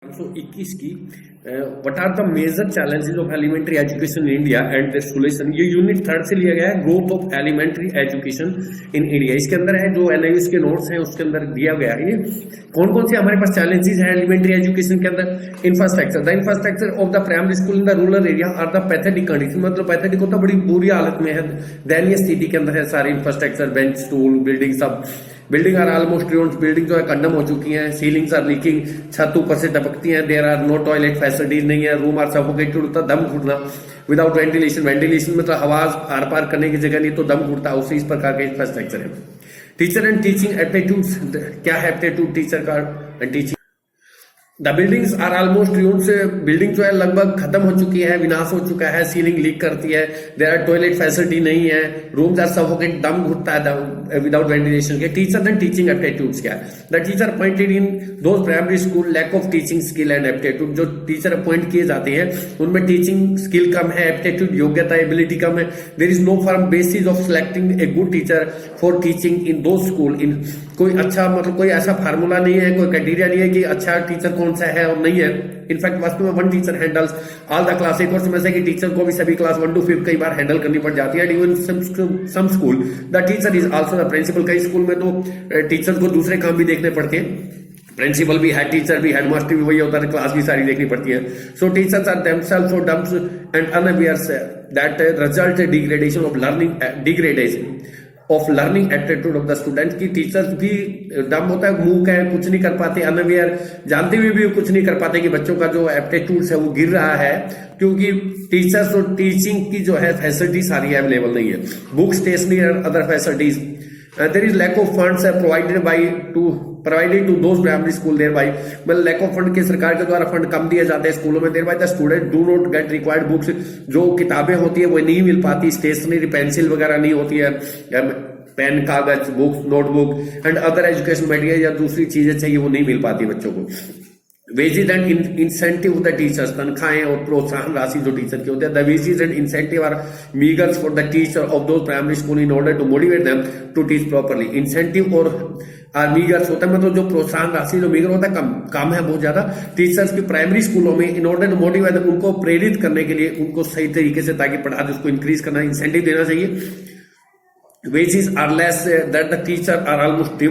1921 की what are the major challenges of elementary education in India and the solution. ये unit 3 से लिया गया है, growth of elementary education in India. इसके अंदर है जो एनआईवीएस के नोट्स हैं उसके अंदर दिया गया है। ये कौन कौन से हमारे पास चैलेंजेस हैं एलिमेंट्री एजुकेशन के अंदर। Infrastructure, the infrastructure of the primary school in the rural area are the pathetic condition. मतलब पैथेटिक होता बड़ी बुरी हालत में है, दयनीय स्थिति के अंदर है सारे इंफ्रास्ट्रक्चर, बेंच, स्टूल, बिल्डिंग, सब building are almost ruined. Building जो है कंडम हो चुकी हैं, सीलिंग्स आर लीकिंग, छत ऊपर से टपकती हैं, there are no toilet facilities नहीं है, रूम आर सफोकेटेड, होता दम घुटना, विदाउट वेंटिलेशन। वेंटिलेशन में तो हवा आर पार करने की जगह नहीं तो दम घुटता, उसी इस प्रकार का इंफ्रास्ट्रक्चर है। टीचर एंड टीचिंग एप्टीट्यूड्स, क्या है एप्टीट्यूड टीचर का and teaching. The buildings are almost ruined. से बिल्डिंग जो है लगभग खत्म हो चुकी है, विनाश हो चुका है, सीलिंग लीक करती है, देयर आर टॉयलेट फैसिलिटी नहीं है, रूम्स आर सफोकेट, दम घुटता है विदाउट वेंटिलेशन के। टीचर एंड टीचिंग एप्टीट्यूड्स क्या है। The teacher appointed in those primary school lack of teaching skill and aptitude. जो टीचर अपॉइंट किए जाते हैं उनमें टीचिंग स्किल कम है, एप्टीट्यूड योग्यता एबिलिटी कम है। There is no firm basis of selecting a good teacher for teaching in those school. इन कोई अच्छा मतलब कोई ऐसा फार्मूला नहीं है, कोई क्राइटेरिया नहीं है कि अच्छा टीचर कौन सा है और नहीं है। इनफैक्ट वास्तव में one teacher handles all the class. एक और समस्या कि टीचर को भी सभी क्लास 1 to 5 कई बार हैंडल करनी पड़ जाती है। Even some school the teacher is also the principal. कई स्कूल में तो टीचर को दूसरे काम भी देखने पड़ते हैं, प्रिंसिपल भी, हेड टीचर भी, हेडमास्टर भी वही होता है, क्लास भी सारी देखनी पड़ती है। So teachers are themselves so dumb and unaware that result degradation of learning aptitude of the student. की टीचर्स भी डम होता है, मूक है, कुछ नहीं कर पाते, अनअवेयर, जानते हुए भी कुछ नहीं कर पाते कि बच्चों का जो एप्टीट्यूड है वो गिर रहा है, क्योंकि टीचर्स और टीचिंग की जो है फैसिलिटी सारी अवेलेबल नहीं है। बुक, स्टेशनरी और other facilities. There is lack of funds provided to those primary school thereby. मतलब लैक ऑफ फंड के सरकार के द्वारा फंड कम दिए जाते हैं स्कूलों में। Thereby the student do not get required books. जो किताबें होती है वो नहीं मिल पाती, स्टेशनरी, पेंसिल वगैरह नहीं होती है, पेन, कागज, books, notebook and other education material या दूसरी चीजें चाहिए वो नहीं मिल पाती बच्चों को। Wages and incentive of the teachers, तनख्वाहें और प्रोत्साहन राशि जो टीचर की होती है। The wages and incentive are meagres for the teacher of those primary school in order to motivate them to teach properly. Incentive और मीगर्स होता है, मतलब जो प्रोत्साहन राशि जो मीगर होता है कम है बहुत ज्यादा टीचर्स की प्राइमरी स्कूलों में। In order to motivate them, उनको प्रेरित करने के लिए, उनको सही तरीके से ताकि पढ़ा दे उसको इंक्रीज करना, इंसेंटिव देना चाहिए। Wages are less that the teacher are almost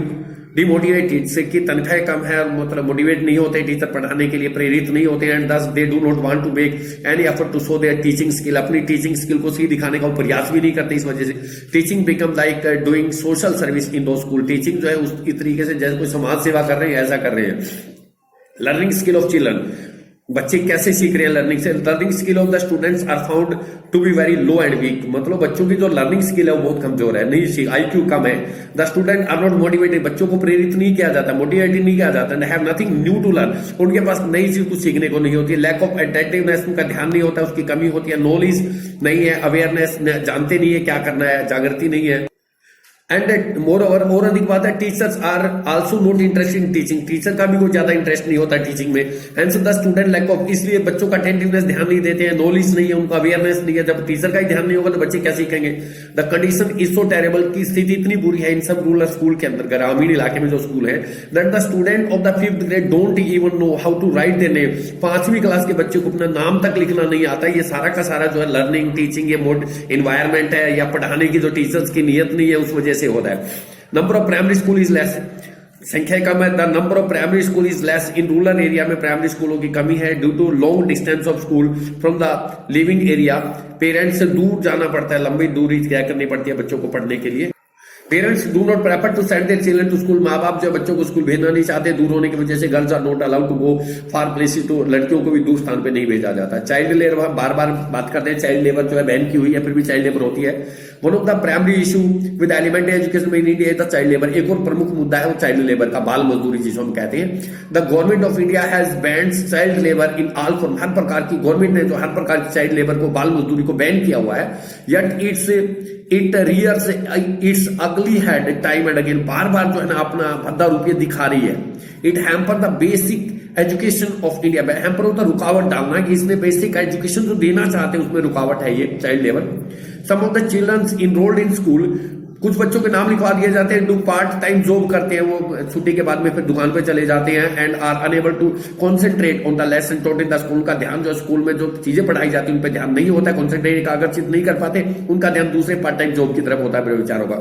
demotivated, से कि तनख्वाहें कम है और मतलब मोटिवेट नहीं होते टीचर पढ़ाने के लिए, प्रेरित नहीं होते। And thus they do not want to make any effort to show their teaching skill. अपनी टीचिंग स्किल को सही दिखाने का प्रयास भी नहीं करते। इस वजह से teaching become like doing social service in those school. Teaching जो है उसकी तरीके से जैसे कोई समाज सेवा कर रहे हैं ऐसा कर रहे हैं। लर्निंग स्किल ऑफ चिल्ड्रन, बच्चे कैसे सीख रहे हैं लर्निंग से। Learning skill of the students are found to be very low and weak. मतलब बच्चों की जो लर्निंग स्किल है वो बहुत कमजोर है, नहीं सीख, IQ कम है। The student are not motivated, बच्चों को प्रेरित नहीं किया जाता, मोटिवेटेड नहीं किया जाता। Have nothing new to learn, उनके पास नई चीज कुछ सीखने को नहीं होती है। लैक ऑफ अटेंटिवनेस, उनका ध्यान नहीं होता, उसकी कमी होती है। नॉलेज नहीं है, अवेयरनेस, जानते नहीं है क्या करना है, जागृति नहीं है। एंड मोर ओवर, और अधिक बात है, teachers are also not interested in teaching. Teacher का भी कोई ज्यादा इंटरेस्ट नहीं होता टीचिंग में। And so the student lack of, इसलिए बच्चों का अटेंटिवनेस ध्यान नहीं देते हैं, नॉलेज नहीं है, उनका अवेयरनेस नहीं है। जब टीचर का ही ध्यान नहीं होगा तो बच्चे क्या सीखेंगे। The condition is so terrible, की स्थिति इतनी बुरी है इन सब रूरल स्कूल के अंदर, ग्रामीण इलाके में जो स्कूल है, that the student of the 5th grade don't even know how to write their name. 5वीं क्लास के बच्चे को अपना नाम तक लिखना नहीं आता। ये सारा का सारा जो है लर्निंग, टीचिंग, ये मोड एनवायरमेंट है या पढ़ाने की जो टीचर्स की नीयत नहीं है उस वजह से होता है। Number of primary school is less, संख्या कम है। The number of primary school is less in rural area में प्राइमरी स्कूलों की कमी है due to long distance of school from the living area. Parents से दूर जाना पड़ता है, लंबी दूरी तय करनी पड़ती है बच्चों को पढ़ने के लिए। Parents do not prefer to send their children to school, माँ बाप जो बच्चों को स्कूल भेजना नहीं चाहते दूर होने की वजह से। Girls are not allowed to go far places, तो लड़कियों को भी दूर स्थान पे नहीं भेजा जाता। चाइल्ड लेबर, बार बार बात करते हैं, चाइल्ड लेबर जो है बैन की हुई है, फिर भी चाइल्ड लेबर होती है। One of the primary issue with elementary education in India is the child labour. एक और प्रमुख मुद्दा है वो चाइल्ड लेबर का, बाल मजदूरी जिसको हम कहते हैं। The government of India has banned child labour in all form. हर प्रकार की गवर्नमेंट ने जो हर प्रकार की चाइल्ड लेबर को, बाल मजदूरी को बैन किया हुआ है। यट इट रियर्स इट्स अगली हेड टाइम एंड अगेन, बार बार जो है ना अपना भद्दा रूपये दिखा रही है। It hamper the basic education of India. Hamper होता रुकावट डालना कि इसमें बेसिक एजुकेशन जो देना चाहते हैं उसमें रुकावट है ये child labour. Some of the children enrolled in school कुछ बच्चों के नाम लिखवा दिए जाते हैं, डू पार्ट टाइम जॉब करते हैं, वो छुट्टी के बाद में फिर दुकान पे चले जाते हैं, and are unable to concentrate on the lesson taught in the school. का ध्यान जो स्कूल में जो चीजें पढ़ाई जाती है उन पर ध्यान नहीं होता, कॉन्सेंट्रेट एकाग्रचित नहीं कर पाते, उनका ध्यान दूसरे पार्ट टाइम जॉब की तरफ होता है मेरे विचारों का।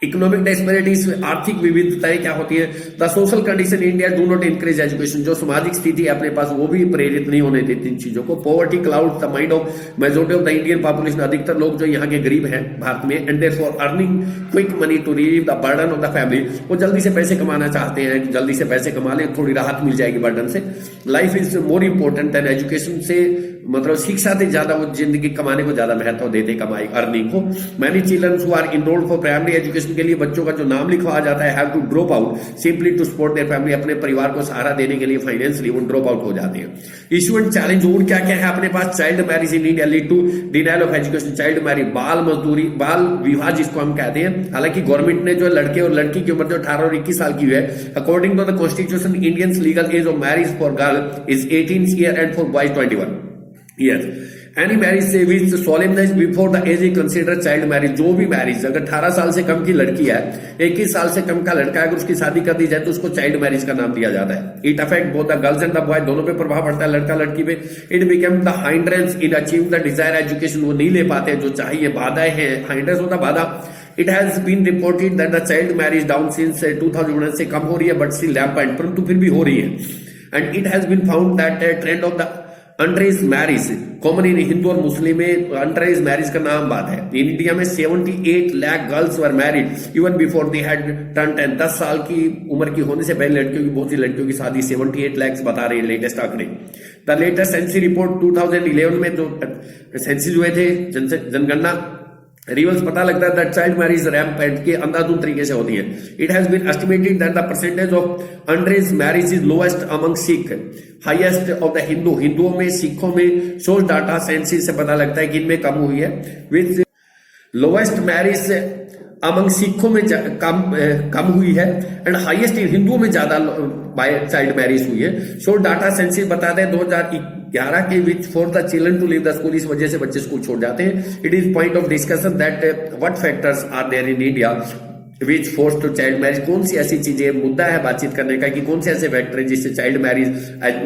इकोनॉमिक डिस्पैरिटीज, आर्थिक विविधताएं क्या होती है। The social condition India do not encourage education, जो सामाजिक स्थिति है अपने पास वो भी प्रेरित नहीं होने देती इन चीजों को। Poverty cloud the mind of majority of the Indian population, अधिकतर लोग जो यहाँ के गरीब हैं भारत में, and therefore earning quick money to relieve the burden of the family, वो जल्दी से पैसे कमाना चाहते हैं, जल्दी से पैसे कमा ले, थोड़ी राहत मिल जाएगी बर्डन से। Life is more important than education, से मतलब शिक्षा से ज्यादा वो जिंदगी कमाने को ज्यादा महत्व देते, कमाई अर्निंग को। Many children who are enrolled for primary education, के लिए बच्चों का जो नाम लिखवा जाता है, have to drop out simply to support their family, अपने परिवार को सहारा देने के लिए फाइनेंशियली वो ड्रॉप आउट हो जाते हैं। इशू एंड चैलेंज और क्या क्या है अपने पास। Child marriage in India lead to denial of education, child marriage, बाल मजदूरी, बाल विवाह जिसको हम कहते हैं। हालांकि गवर्नमेंट ने जो लड़के और लड़की की उम्र जो 18 और 21 साल की है, according to the constitution Indian legal age of marriage for girl is 18 year and for boys 21 year. Any marriage which solemnize before the age is consider child marriage, जो भी मैरिज अगर 18 साल से कम की लड़की है, 21 साल से कम का लड़का है, अगर उसकी शादी कर दी जाए तो उसको चाइल्ड मैरिज का नाम दिया जाता है। It affect both the girls and the boy, दोनों पे प्रभाव पड़ता है, लड़का लड़की पे। It become the hindrance in achieve the desire education, वो नहीं ले पाते जो चाहिए, बाधाएं हैं, हाइंड्रेंस होता बाधा। It has been reported that the child marriage down since 2001 से कम हो रही है, बट स्टिल रैम्पेंट, परंतु फिर भी हो रही है। And it has been found that trend of the under marriage common in Hindu और मुस्लिम में अंडर मैरिज का नाम बात है। इन इंडिया में 78 lakh girls were married even before they had turn 10, 10 साल की उम्र की होने से पहले लड़कियों की, बहुत सी लड़कियों की शादी 78 लाख बता रहे हैं लेटेस्ट आंकड़े। द लेटेस्ट सेंसस रिपोर्ट 2011 में जो सेंसस हुए थे, जनगणना रिवर्स, पता लगता है दैट चाइल्ड मैरिज रैम्पेंट के अंधाधुंध तरीके से होती है। It has been estimated that the percentage of under marriage is lowest among Sikh, highest of the Hindu, हिंदुओं में, सिखों में। सोर्स डाटा सेंसस से पता लगता है कि इनमें कम हुई है, विच लोएस्ट मैरिज अमंग सिखों में कम हुई है, एंड हाईएस्ट हिंदुओं में ज्यादा चाइल्ड मैरिज हुई है। सो डाटा सेंसस बताते हैं 2011 के which for the children to leave the school, इस वजह से बच्चे स्कूल छोड़ जाते हैं। It is point of discussion that what factors are there in India which force to child marriage, कौन सी ऐसी चीजें, मुद्दा है बातचीत करने का कि कौन से ऐसे फैक्टर है जिससे child marriage,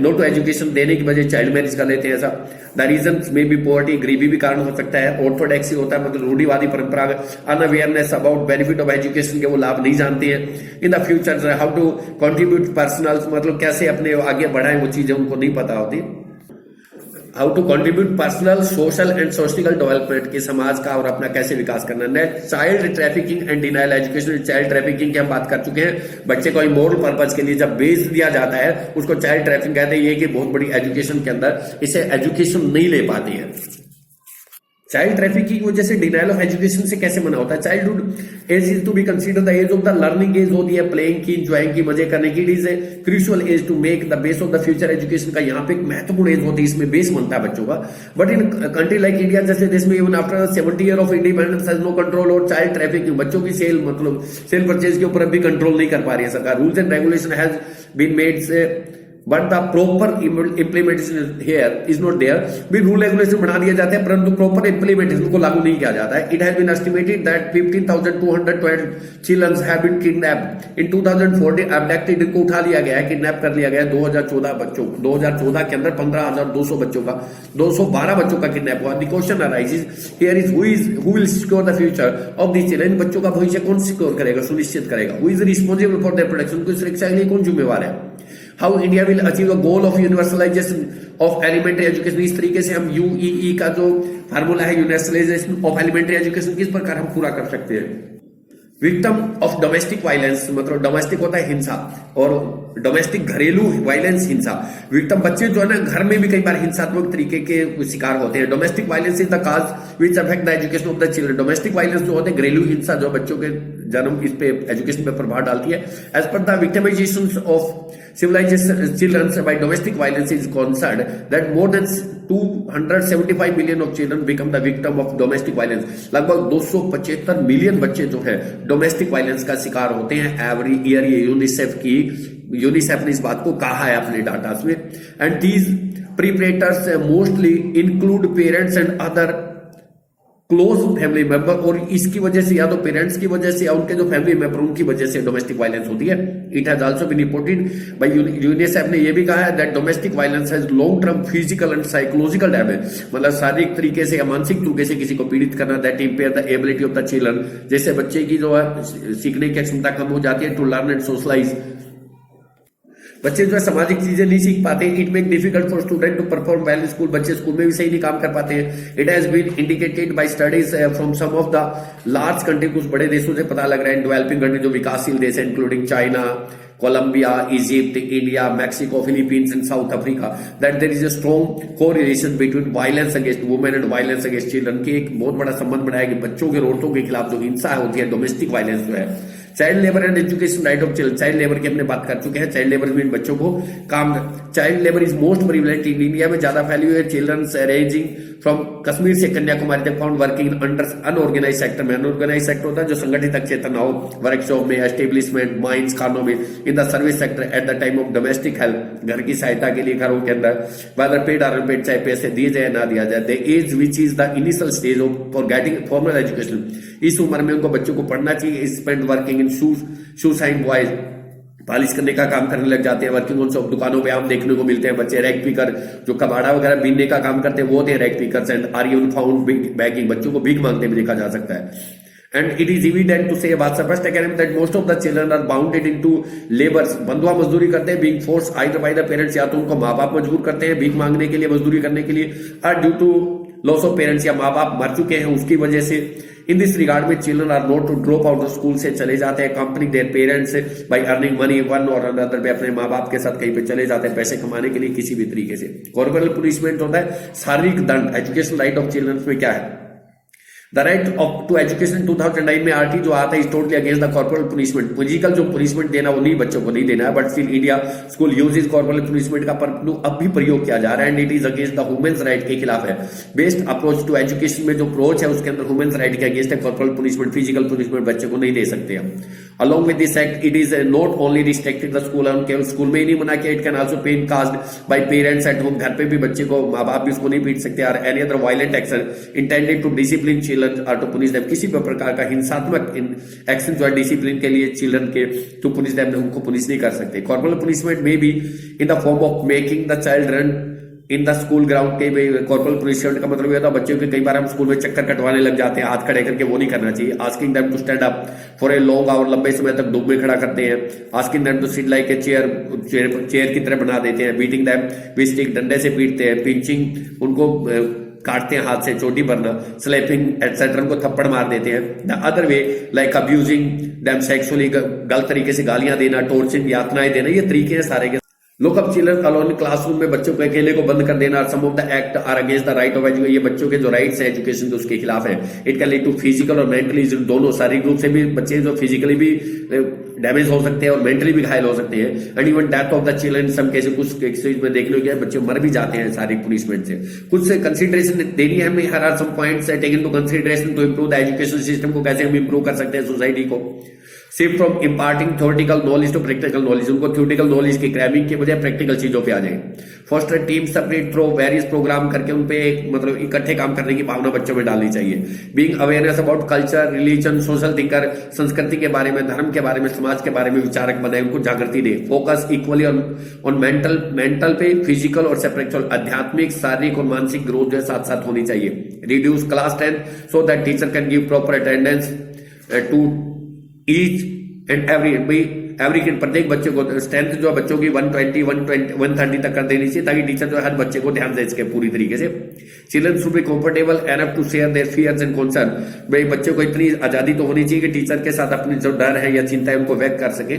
no to education देने की वजह चाइल्ड मैरिज कर लेते हैं ऐसा। The reason may be poverty, गरीबी भी कारण हो सकता है। ऑर्थोडॉक्सी होता है मतलब रूढ़िवादी परंपरा, unawareness about benefit of education के वो लाभ नहीं जानते हैं। In the future how to contribute personal, मतलब कैसे अपने आगे बढ़ाएं वो चीजें उनको नहीं पता होती। How to contribute personal, social and social development के समाज का और अपना कैसे विकास करना। Next child trafficking and denial education, child trafficking की हम बात कर चुके हैं। बच्चे को इमोरल पर्पज के लिए जब बेच दिया जाता है उसको चाइल्ड ट्रैफिकिंग कहते हैं। ये कि बहुत बड़ी एजुकेशन के अंदर इसे एजुकेशन नहीं ले पाती है। चाइल्ड ट्रैफिकिंग की वजह से डिनायल ऑफ एजुकेशन से कैसे मना होता है। Childhood age is to be consider the age of the learning age होती है, प्लेइंग की, एंजॉयिंग की, मजे करने की। It is a crucial age to make the base of the future education का यहाँ पे एक महत्वपूर्ण एज होती है, इसमें बेस बनता है बच्चों का। But in country like India जैसे देश में even after 70 year of independence has no control और चाइल्ड ट्रैफिकिंग, बच्चों की सेल मतलब सेल परचेज के ऊपर भी कंट्रोल नहीं कर पा रही है सरकार। Rules and regulation has been made से but the proper implementation here is not there. भी रूल रेगुलेशन बना दिए जाते हैं परंतु प्रॉपर इम्प्लीमेंटेशन को लागू नहीं किया जाता है। It has been estimated that 15,212 children have been kidnapped in 2014, abducted को उठा लिया गया है, किडनैप कर लिया गया है 2014 बच्चों। 2014 के अंदर 15,200 बच्चों का, 212 बच्चों का किडनैप हुआ। The question arises here is who will secure the future of this children, बच्चों का भविष्य कौन सिक्योर करेगा, सुनिश्चित करेगा। Who is responsible for their protection, उनकी सुरक्षा के लिए कौन जिम्मेवार है। How India will achieve a goal of universalization of elementary education, इस तरीके से हम यूईई का जो फार्मूला है यूनिवर्सलाइजेशन ऑफ एलिमेंट्री एजुकेशन किस प्रकार हम पूरा कर सकते हैं। विक्टिम ऑफ डोमेस्टिक वायलेंस, मतलब डोमेस्टिक होता है हिंसा और डोमेस्टिक घरेलू वायलेंस हिंसा। विक्टिम बच्चे जो है ना घर में भी कई बार हिंसात्मक तरीके के शिकार होते हैं। Domestic violence is the cause which affect the education of the children. Domestic violence जो होते हैं घरेलू हिंसा जो बच्चों के जन्म इस पे एजुकेशन पे प्रभाव डालती है। As per the victimization of civilization children by domestic violence is concerned that more than 275 million of children become the victim of domestic violence। लगभग 275 मिलियन बच्चे जो है डोमेस्टिक वायलेंस का शिकार होते हैं एवरी ईयर। ये यूनिसेफ ने इस बात को कहा है अपने डाटा में। And these perpetrators mostly include parents and other close family member, और इसकी वजह से या तो पेरेंट्स की वजह से या उनके जो फैमिली मेंबर उनकी वजह से डोमेस्टिक वायलेंस होती है। It has also been reported by UNICEF ने यह भी कहा है that domestic violence has long term physical and psychological damage, मतलब शारीरिक तरीके से या मानसिक तरीके से किसी को पीड़ित करना, that impair the ability of the children, जैसे बच्चे की जो है सीखने की क्षमता कम हो जाती है, टू लर्न एंड सोशलाइज, बच्चे जो है सामाजिक चीजें नहीं सीख पाते। It make difficult for student to perform well in school, बच्चे स्कूल में भी सही नहीं काम कर पाते हैं। It has been indicated by studies from some of the large country, कुछ बड़े देशों से पता लग रहा है, डेवलपिंग कंट्री जो विकासशील देश है, including China, Colombia, Egypt, India, Mexico, Philippines and South Africa, that there is a strong correlation between violence against women and violence against children, की एक बहुत बड़ा संबंध बनाया कि बच्चों के, औरतों के खिलाफ जो हिंसा होती है, डोमेस्टिक वायलेंस जो है। Child labour and education right of children, child labour की हमने बात कर चुके हैं। चाइल्ड लेबर में बच्चों को काम, child labour is most prevalent in India में, ज्यादा फैली हुई है। चिल्ड्रन रेंजिंग फ्रॉम कश्मीर से कन्याकुमारी तक found working under unorganise sector में, अनऑर्गेनाइज सेक्टर होता है जो संगठित क्षेत्र ना हो, वर्कशॉप में, एस्टेब्लिशमेंट, माइंस, खानों में, in the service sector at the time of domestic help, घर की सहायता के लिए घरों के अंदर, वेदर पेड और अनपेड, चाहे पैसे दिए जाए ना दिया जाए। The age which is the initial stage of for getting formal education, इस उम्र में उनको बच्चों को पढ़ना चाहिए। Spend working in shoeshine boys, polish करने का काम करने लग जाते हैं, वर्किंग ऑन शॉप, दुकानों पे आम देखने को मिलते हैं बच्चे। रैक पिकर जो कबाड़ा वगैरह बीनने का काम करते हैं वो होते हैं rag pickers. And are you found begging, बच्चों को भीख मांगते भी देखा जा सकता है। And it is evident to से बात first academy that most of the children are bounded into labours, बंधुआ मजदूरी करते हैं, being force either by the parents, या तो उनको माँ बाप मजबूर करते हैं भीख मांगने के लिए, मजदूरी करने के लिए, और due to loss of parents, या माँ बाप मर चुके हैं उसकी वजह से। इन दिस रिगार्ड में children are not to drop out of school, से चले जाते हैं, company their parents by earning money one or another way, अपने माँ बाप के साथ कहीं पे चले जाते हैं पैसे कमाने के लिए किसी भी तरीके से। कॉर्पोरल पुनिशमेंट होता है शारीरिक दंड। एजुकेशन राइट ऑफ चिल्ड्रन में क्या है, the right of to education 2009 में आरटी जो आता है is totally against the corporal punishment, physical जो पुनिशमेंट देना वो नहीं, बच्चों को नहीं देना है, but still India school uses corporal punishment का अब भी प्रयोग किया जा रहा है। And it is against the humans right के खिलाफ है। बेस्ट अप्रोच टू एजुकेशन में जो अप्रोच है उसके अंदर ह्यूमन्स राइट के अगेंस्ट है। कॉर्पोरल पुनिशमेंट, फिजिकल पुनिशमेंट बच्चे को नहीं दे सकते हम। Along with this act, it is not only restricted the school, केवल स्कूल में ही नहीं मना किया, it can also pain cast by parents at home, घर पे भी बच्चे को, माँ बाप भी उसको नहीं पीट सकते। Or any other violent action intended to discipline children or to punish them, किसी भी प्रकार का हिंसात्मक एक्शन जो है डिसिप्लिन के लिए चिल्ड्रन के टू पुनिश देम, उनको पुनिश नहीं कर सकते। कॉर्पोरल पुनिशमेंट में भी in the form of making the child run in the school ground के। कॉर्पोरल पुनिशमेंट का मतलब ये था बच्चों के कई बार हम स्कूल में चक्कर कटवाने लग जाते हैं हाथ खड़े करके, वो नहीं करना चाहिए। Asking them to stand up for a long hour, लंबे समय तक धूप में खड़ा करते हैं। Asking them to sit like a chair की तरह बना देते हैं। बीटिंग देम विद स्टिक, डंडे से पीटते हैं। पिंचिंग, उनको काटते हैं हाथ से, चोटी भरना। स्लैपिंग एटसेट्रा, उनको थप्पड़ मार देते हैं। The other way like abusing them sexually, गलत तरीके से गालियां देना, टॉर्चरिंग, यातनाएं देना, ये तरीके हैं सारे के। Lock up children alone, classroom में बच्चों को अकेले को बंद कर देना। Some of the act are against the right of education, ये बच्चों के जो राइट्स हैं एजुकेशन के उसके खिलाफ है। It can lead to physical और मेंटली, दोनों शारीरिक रूप से भी बच्चे जो फिजिकली भी डैमेज हो सकते हैं और मेंटली भी घायल हो सकते हैं। And even death of the children some cases, कुछ केसेस में देखने को गया बच्चे मर भी जाते हैं शारीरिक पुनिशमेंट से। कुछ से कंसिडरेशन देनी है हमें, here are some points taken to consideration to improve the education system को, कैसे हम इंप्रूव कर सकते हैं सोसाइटी को। Shift from imparting theoretical knowledge to practical knowledge, उनको थ्योरेटिकल नॉलेज की क्रैबिंग के बजाय प्रैक्टिकल चीजों पे आ जाए। Foster team spirit through various program करके उन पे एक मतलब इकट्ठे काम करने की भावना बच्चों में डालनी चाहिए। Being awareness about culture, religion, social thinker, संस्कृति के बारे में, धर्म के बारे में, समाज के बारे में विचारक बनाए, उनको जागृति दे। फोकस इक्वली ऑन मेंटल पे, फिजिकल और स्पिरिचुअल, आध्यात्मिक, शारीरिक और मानसिक ग्रोथ जो है साथ साथ होनी चाहिए। Reduce class 10 so that teacher can give proper attendance to each and every kid, प्रत्येक बच्चे को स्ट्रेंथ जो बच्चों की 120, 130 तक कर देनी चाहिए, ताकि टीचर जो हर बच्चे को ध्यान दे सके पूरी तरीके से। Children should be comfortable enough to share their fears and concern, भाई बच्चों को इतनी आजादी तो होनी चाहिए कि टीचर के साथ अपनी जो डर है या चिंता है उनको व्यक्त कर सके।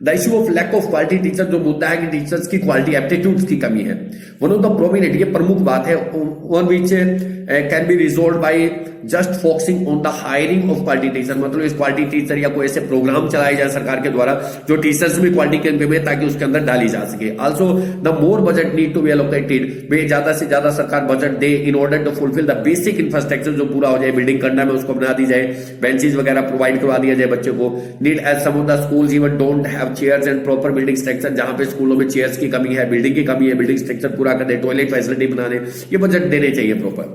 The issue of lack of quality teacher, जो मुद्दा है कि टीचर्स की क्वालिटी एप्टीट्यूड्स की कमी है, वन ऑफ द प्रोमिनेंट, ये प्रमुख बात है, one which can be resolve by just focusing on the hiring of quality teacher, मतलब इस क्वालिटी टीचर या कोई ऐसे प्रोग्राम चलाए जाए सरकार के द्वारा जो टीचर्स में क्वालिटी के में, ताकि उसके अंदर डाली जा सके। Also the more budget need to be allocated, वे ज्यादा से ज्यादा सरकार बजट दे in order to fulfil the basic infrastructure, जो पूरा हो जाए, बिल्डिंग करना में उसको बना दी जाए, बेंचेस वगैरह प्रोवाइड करवा दिया जाए बच्चों को। Need as some of the schools even don't have chairs and proper building structure, जहां पे स्कूलों में चेयर्स की कमी है, बिल्डिंग की कमी है, बिल्डिंग स्ट्रक्चर पूरा कर दे, टॉयलेट फैसिलिटी बना दे, ये बजट देने चाहिए proper.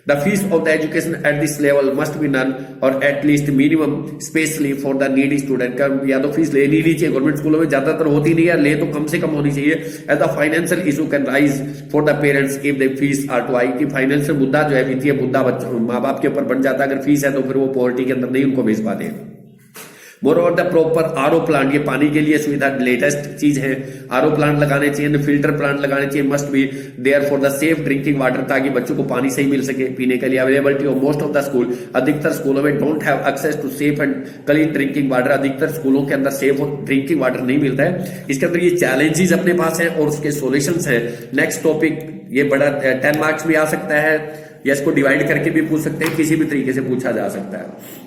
The fees of the education at this level must be none और at least minimum specially for the needy student का या तो फीस लेनी नहीं चाहिए, गवर्नमेंट स्कूलों में ज्यादातर होती नहीं है, ले तो कम से कम होनी चाहिए। As the financial issue can rise for the parents if the fees are too high, कि फाइनेंशियल मुद्दा जो है वित्तीय मुद्दा माँ बाप के ऊपर बन जाता है अगर फीस है तो फिर वो पॉवर्टी के अंदर नहीं उनको भेज पाते। More over the proper RO plant, ये पानी के लिए सुविधा लेटेस्ट चीज है, आरओ प्लांट लगाने चाहिए, फिल्टर प्लांट लगाने चाहिए, must be there for the safe drinking water, ताकि बच्चों को पानी सही मिल सके पीने के लिए। Availability of most of the school, अधिकतर स्कूलों में don't have access to safe and clean drinking water, अधिकतर स्कूलों के अंदर सेफ ड्रिंकिंग वाटर नहीं मिलता है। इसके अंदर ये चैलेंजेस अपने पास हैं और उसके सॉल्यूशंस हैं। नेक्स्ट टॉपिक ये बड़ा 10 मार्क्स भी आ सकता है या इसको डिवाइड करके भी पूछ सकते हैं, किसी भी तरीके से पूछा जा सकता है।